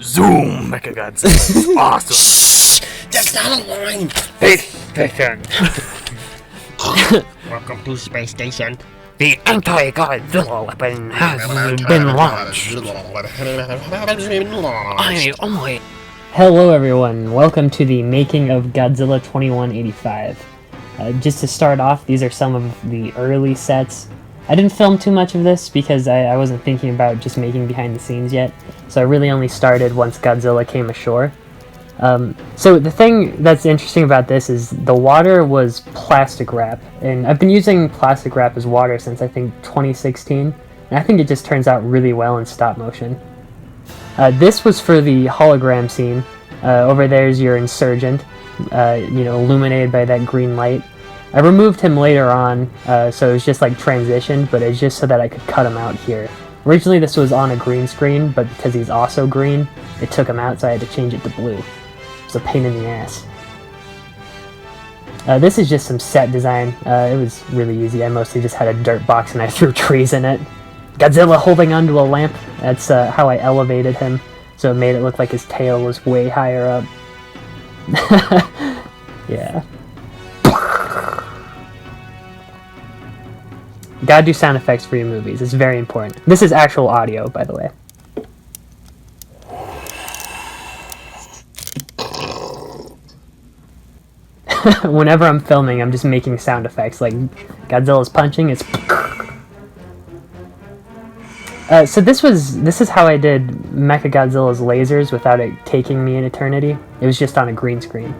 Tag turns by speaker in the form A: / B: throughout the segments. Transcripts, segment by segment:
A: Zoom, Mecha Godzilla. Awesome.
B: Shh! That's not a line!
A: Space Station.
B: Welcome to Space Station.
A: The anti-Godzilla weapon has been launched. I only...
C: Hello everyone, welcome to the Making of Godzilla 2185. Just to start off, these are some of the early sets. I didn't film too much of this because I wasn't thinking about just making behind the scenes yet, so I really only started once Godzilla came ashore. So the thing that's interesting about this is the water was plastic wrap, and I've been using plastic wrap as water since I think 2016, and I think it just turns out really well in stop motion. This was for the hologram scene. Over there is your insurgent, illuminated by that green light. I removed him later on, so it was just like transitioned, but it's just so that I could cut him out here. Originally this was on a green screen, but because he's also green, it took him out, so I had to change it to blue. It's a pain in the ass. This is just some set design. It was really easy. I mostly just had a dirt box and I threw trees in it. Godzilla holding onto a lamp. That's how I elevated him, so it made it look like his tail was way higher up. Yeah. Gotta do sound effects for your movies. It's very important. This is actual audio, by the way. Whenever I'm filming, I'm just making sound effects. Like Godzilla's punching, it's... So this is how I did Mechagodzilla's lasers without it taking me an eternity. It was just on a green screen.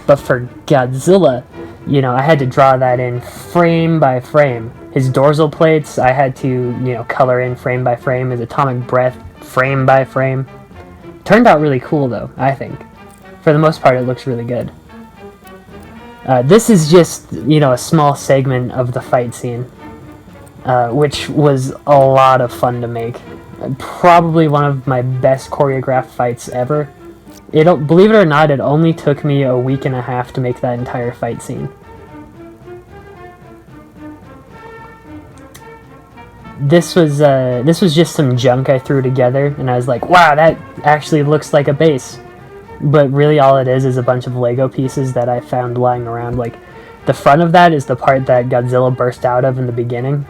C: But for Godzilla, I had to draw that in frame by frame. His dorsal plates, I had to, color in frame by frame. His atomic breath, frame by frame. Turned out really cool, though, I think. For the most part, it looks really good. This is just, a small segment of the fight scene, which was a lot of fun to make. Probably one of my best choreographed fights ever. Believe it or not, it only took me a week and a half to make that entire fight scene. This was just some junk I threw together, and I was like, wow, that actually looks like a base. But really all it is a bunch of Lego pieces that I found lying around. Like, the front of that is the part that Godzilla burst out of in the beginning,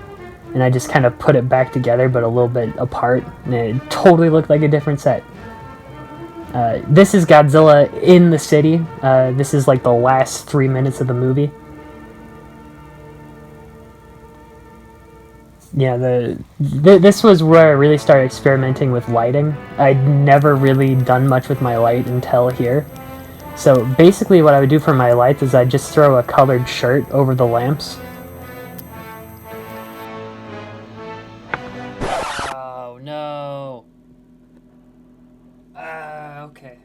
C: and I just kind of put it back together but a little bit apart, and it totally looked like a different set. This is Godzilla in the city. This is like the last 3 minutes of the movie. Yeah, this was where I really started experimenting with lighting. I'd never really done much with my light until here. So basically what I would do for my lights is I'd just throw a colored shirt over the lamps. Oh no! Okay.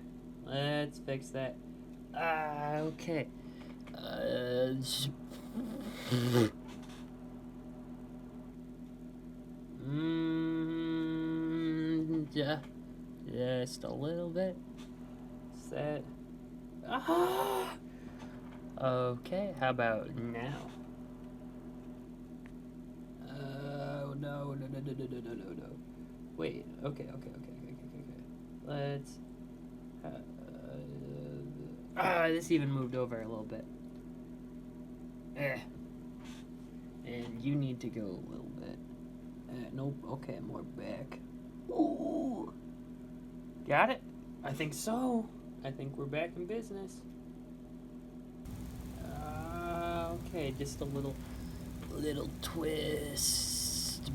C: Let's fix that. Okay. Yeah, just a little bit. Set. Okay, how about now? Oh no. Wait. Okay. Let's. This even moved over a little bit. And you need to go a little bit. Nope. Okay, more back. Ooh. Got it? I think so. I think we're back in business. Okay, just a little twist.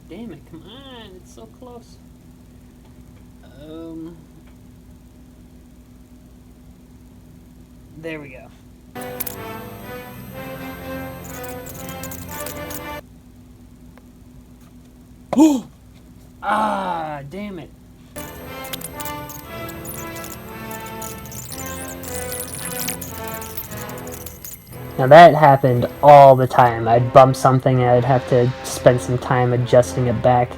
C: Damn it, come on, it's so close. There we go. Damn it. Now that happened all the time. I'd bump something and I'd have to spend some time adjusting it back.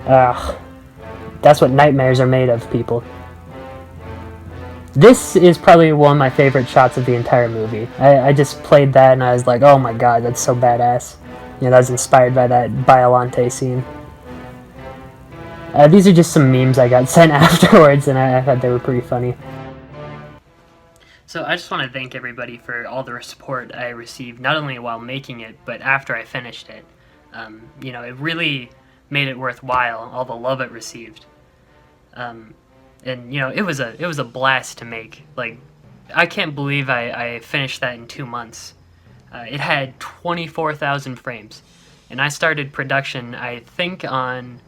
C: That's what nightmares are made of, people. This is probably one of my favorite shots of the entire movie. I just played that and I was like, oh my god, that's so badass. that was inspired by that Biolante scene. These are just some memes I got sent afterwards, and I thought they were pretty funny. So I just want to thank everybody for all the support I received, not only while making it, but after I finished it. It really made it worthwhile, all the love it received. And it was a blast to make. Like, I can't believe I finished that in 2 months. It had 24,000 frames, and I started production, I think, on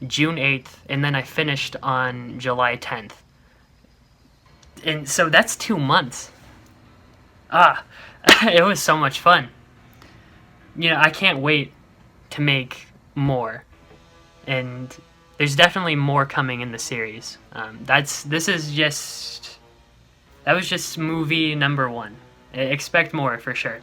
C: June 8th, and then I finished on July 10th. And so that's 2 months. It was so much fun. I can't wait to make more. And there's definitely more coming in the series. That was just movie number 1. Expect more for sure.